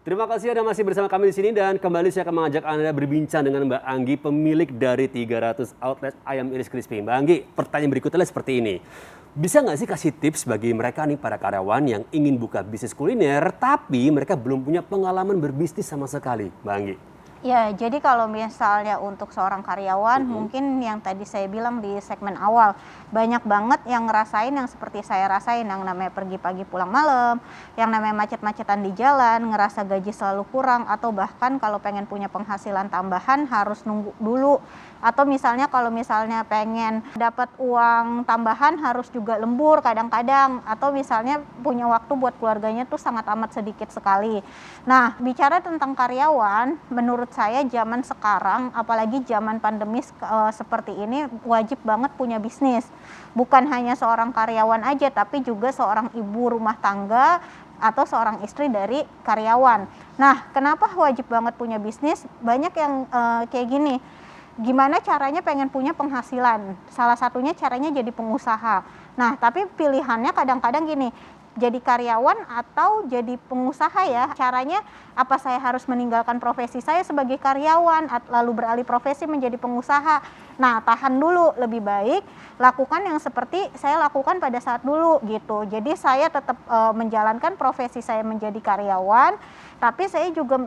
Terima kasih Anda masih bersama kami di sini dan kembali saya akan mengajak Anda berbincang dengan Mbak Anggi, pemilik dari 300 outlet ayam iris crispy. Mbak Anggi, pertanyaan berikutnya seperti ini. Bisa nggak sih kasih tips bagi mereka nih para karyawan yang ingin buka bisnis kuliner tapi mereka belum punya pengalaman berbisnis sama sekali, Mbak Anggi? Ya, jadi kalau misalnya untuk seorang karyawan, mungkin yang tadi saya bilang di segmen awal, banyak banget yang ngerasain yang seperti saya rasain, yang namanya pergi pagi pulang malam, yang namanya macet-macetan di jalan, ngerasa gaji selalu kurang, atau bahkan kalau pengen punya penghasilan tambahan harus nunggu dulu. Atau misalnya kalau misalnya pengen dapat uang tambahan harus juga lembur kadang-kadang, atau misalnya punya waktu buat keluarganya tuh sangat amat sedikit sekali. Nah, bicara tentang karyawan, menurut saya zaman sekarang, apalagi zaman pandemi seperti ini, wajib banget punya bisnis. Bukan hanya seorang karyawan aja, tapi juga seorang ibu rumah tangga atau seorang istri dari karyawan. Nah, kenapa wajib banget punya bisnis? Banyak yang kayak gini. Gimana caranya pengen punya penghasilan? Salah satunya caranya jadi pengusaha. Nah, tapi pilihannya kadang-kadang gini, jadi karyawan atau jadi pengusaha ya. Caranya apa, saya harus meninggalkan profesi saya sebagai karyawan lalu beralih profesi menjadi pengusaha. Nah, tahan dulu, lebih baik lakukan yang seperti saya lakukan pada saat dulu gitu. Jadi saya tetap menjalankan profesi saya menjadi karyawan, tapi saya juga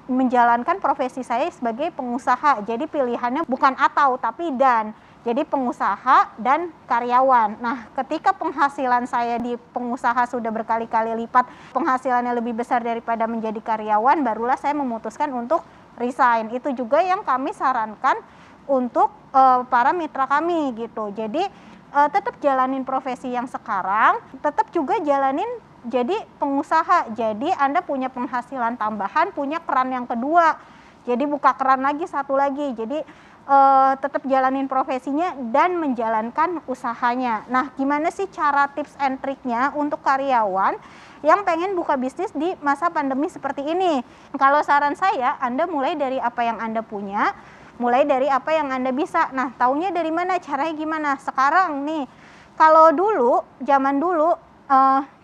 menjalankan profesi saya sebagai pengusaha. Jadi pilihannya bukan atau, tapi dan. Jadi pengusaha dan karyawan. Nah, ketika penghasilan saya di pengusaha sudah berkali-kali lipat penghasilannya lebih besar daripada menjadi karyawan, barulah saya memutuskan untuk resign. Itu juga yang kami sarankan untuk para mitra kami gitu. Jadi tetap jalanin profesi yang sekarang, tetap juga jalanin jadi pengusaha. Jadi Anda punya penghasilan tambahan, punya keran yang kedua. Jadi buka keran lagi, satu lagi. Jadi tetap jalanin profesinya dan menjalankan usahanya. Nah, gimana sih cara tips and triknya untuk karyawan yang pengen buka bisnis di masa pandemi seperti ini? Kalau saran saya, Anda mulai dari apa yang Anda punya, mulai dari apa yang Anda bisa. Nah, taunya dari mana, caranya gimana? Sekarang nih, kalau dulu, zaman dulu,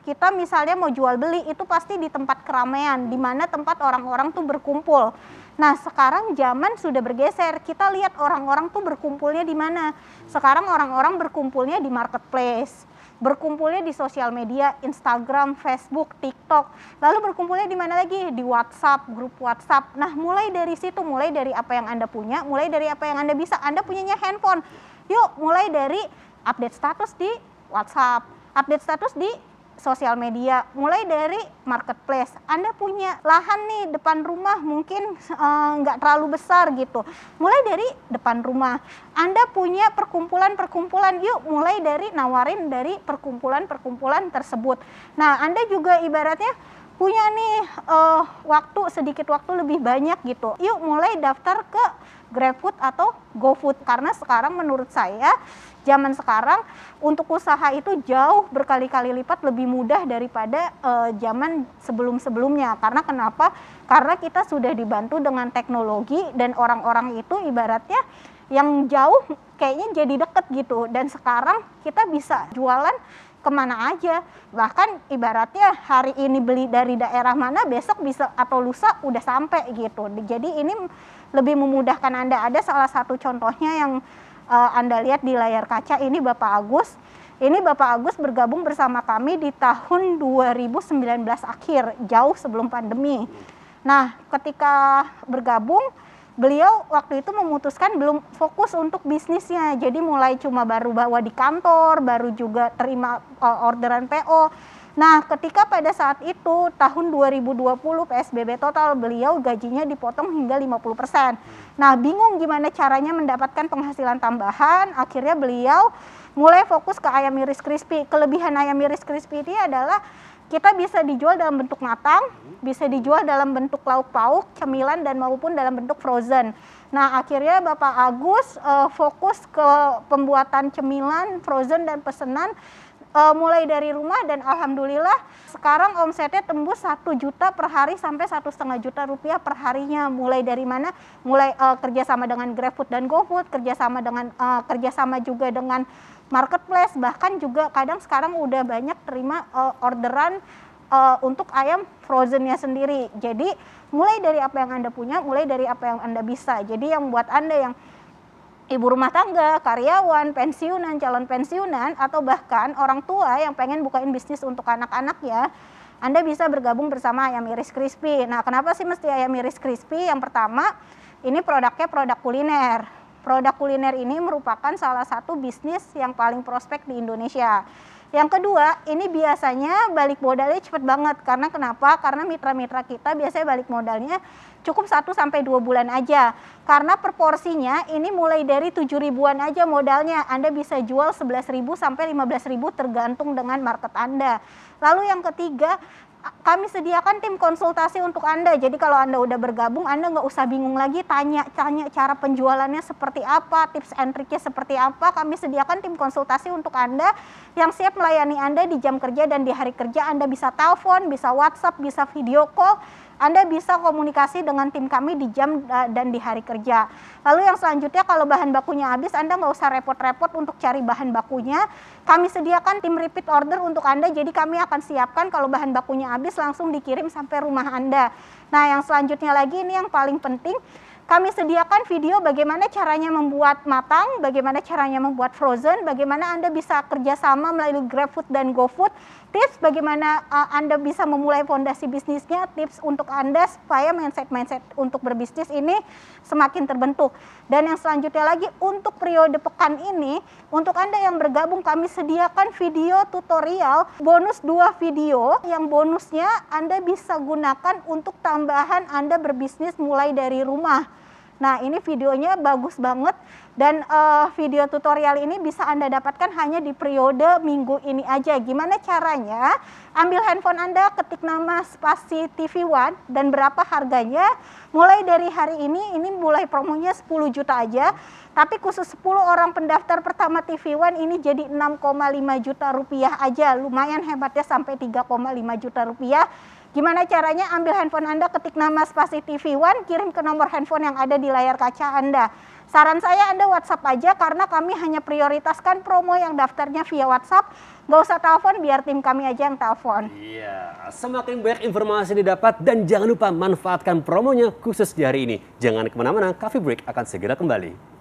kita misalnya mau jual beli itu pasti di tempat keramaian, di mana tempat orang-orang tuh berkumpul. Nah, sekarang zaman sudah bergeser. Kita lihat orang-orang tuh berkumpulnya di mana. Sekarang orang-orang berkumpulnya di marketplace, berkumpulnya di sosial media, Instagram, Facebook, TikTok. Lalu berkumpulnya di mana lagi? Di WhatsApp, grup WhatsApp. Nah, mulai dari situ, mulai dari apa yang Anda punya, mulai dari apa yang Anda bisa. Anda punyanya handphone. Yuk, mulai dari update status di WhatsApp, update status di sosial media, mulai dari marketplace. Anda punya lahan nih depan rumah, mungkin nggak terlalu besar gitu, mulai dari depan rumah. Anda punya perkumpulan-perkumpulan, yuk mulai dari nawarin dari perkumpulan-perkumpulan tersebut. Nah, Anda juga ibaratnya punya nih sedikit waktu lebih banyak gitu, yuk mulai daftar ke GrabFood atau GoFood. Karena sekarang menurut saya zaman sekarang untuk usaha itu jauh berkali-kali lipat lebih mudah daripada zaman sebelum-sebelumnya. Karena kenapa? Karena kita sudah dibantu dengan teknologi dan orang-orang itu ibaratnya yang jauh kayaknya jadi deket gitu. Dan sekarang kita bisa jualan kemana aja. Bahkan ibaratnya hari ini beli dari daerah mana, besok bisa atau lusa udah sampai gitu. Jadi ini lebih memudahkan Anda. Ada salah satu contohnya yang Anda lihat di layar kaca, ini Bapak Agus. Ini Bapak Agus bergabung bersama kami di tahun 2019 akhir, jauh sebelum pandemi. Nah, ketika bergabung, beliau waktu itu memutuskan belum fokus untuk bisnisnya. Jadi mulai cuma baru bawa di kantor, baru juga terima orderan PO. Nah, ketika pada saat itu tahun 2020 PSBB total, beliau gajinya dipotong hingga 50%. Nah, bingung gimana caranya mendapatkan penghasilan tambahan. Akhirnya beliau mulai fokus ke ayam iris crispy. Kelebihan ayam iris crispy ini adalah kita bisa dijual dalam bentuk matang, bisa dijual dalam bentuk lauk pauk, cemilan, dan maupun dalam bentuk frozen. Nah, akhirnya Bapak Agus fokus ke pembuatan cemilan, frozen, dan pesanan mulai dari rumah, dan alhamdulillah sekarang omsetnya tembus 1 juta per hari sampai 1,5 juta rupiah per harinya. Mulai dari mana? Mulai kerjasama dengan GrabFood dan GoFood, kerjasama juga dengan marketplace, bahkan juga kadang sekarang udah banyak terima orderan untuk ayam frozennya sendiri. Jadi mulai dari apa yang Anda punya, mulai dari apa yang Anda bisa. Jadi yang buat Anda yang ibu rumah tangga, karyawan, pensiunan, calon pensiunan, atau bahkan orang tua yang pengen bukain bisnis untuk anak-anak ya, Anda bisa bergabung bersama Ayam Iris Crispy. Nah, kenapa sih mesti Ayam Iris Crispy? Yang pertama, ini produknya produk kuliner. Produk kuliner ini merupakan salah satu bisnis yang paling prospek di Indonesia. Yang kedua, ini biasanya balik modalnya cepet banget. Karena kenapa? Karena mitra-mitra kita biasanya balik modalnya cukup 1-2 bulan aja. Karena per porsinya ini mulai dari 7 ribuan aja modalnya. Anda bisa jual 11.000 sampai 15.000 tergantung dengan market Anda. Lalu yang ketiga, kami sediakan tim konsultasi untuk Anda. Jadi kalau Anda udah bergabung, Anda nggak usah bingung lagi tanya cara penjualannya seperti apa, tips and triknya seperti apa. Kami sediakan tim konsultasi untuk Anda yang siap melayani Anda di jam kerja dan di hari kerja. Anda bisa telepon, bisa WhatsApp, bisa video call. Anda bisa komunikasi dengan tim kami di jam dan di hari kerja. Lalu yang selanjutnya, kalau bahan bakunya habis, Anda nggak usah repot-repot untuk cari bahan bakunya. Kami sediakan tim repeat order untuk Anda, jadi kami akan siapkan kalau bahan bakunya habis langsung dikirim sampai rumah Anda. Nah, yang selanjutnya lagi ini yang paling penting, kami sediakan video bagaimana caranya membuat matang, bagaimana caranya membuat frozen, bagaimana Anda bisa kerjasama melalui GrabFood dan GoFood, tips bagaimana Anda bisa memulai fondasi bisnisnya, tips untuk Anda supaya mindset untuk berbisnis ini semakin terbentuk. Dan yang selanjutnya lagi, untuk periode pekan ini, untuk Anda yang bergabung kami sediakan video tutorial, bonus 2 video, yang bonusnya Anda bisa gunakan untuk tambahan Anda berbisnis mulai dari rumah. Nah, ini videonya bagus banget dan video tutorial ini bisa Anda dapatkan hanya di periode minggu ini aja. Gimana caranya? Ambil handphone Anda, ketik nama spasi TV One dan berapa harganya. Mulai dari hari ini mulai promonya 10 juta aja. Tapi khusus 10 orang pendaftar pertama TV One ini jadi 6,5 juta rupiah aja. Lumayan hebatnya sampai 3,5 juta rupiah. Gimana caranya? Ambil handphone Anda, ketik nama spasi TV One, kirim ke nomor handphone yang ada di layar kaca Anda. Saran saya Anda WhatsApp aja karena kami hanya prioritaskan promo yang daftarnya via WhatsApp. Nggak usah telepon, biar tim kami aja yang telepon. Iya, semakin banyak informasi didapat dan jangan lupa manfaatkan promonya khusus di hari ini. Jangan kemana-mana, Coffee Break akan segera kembali.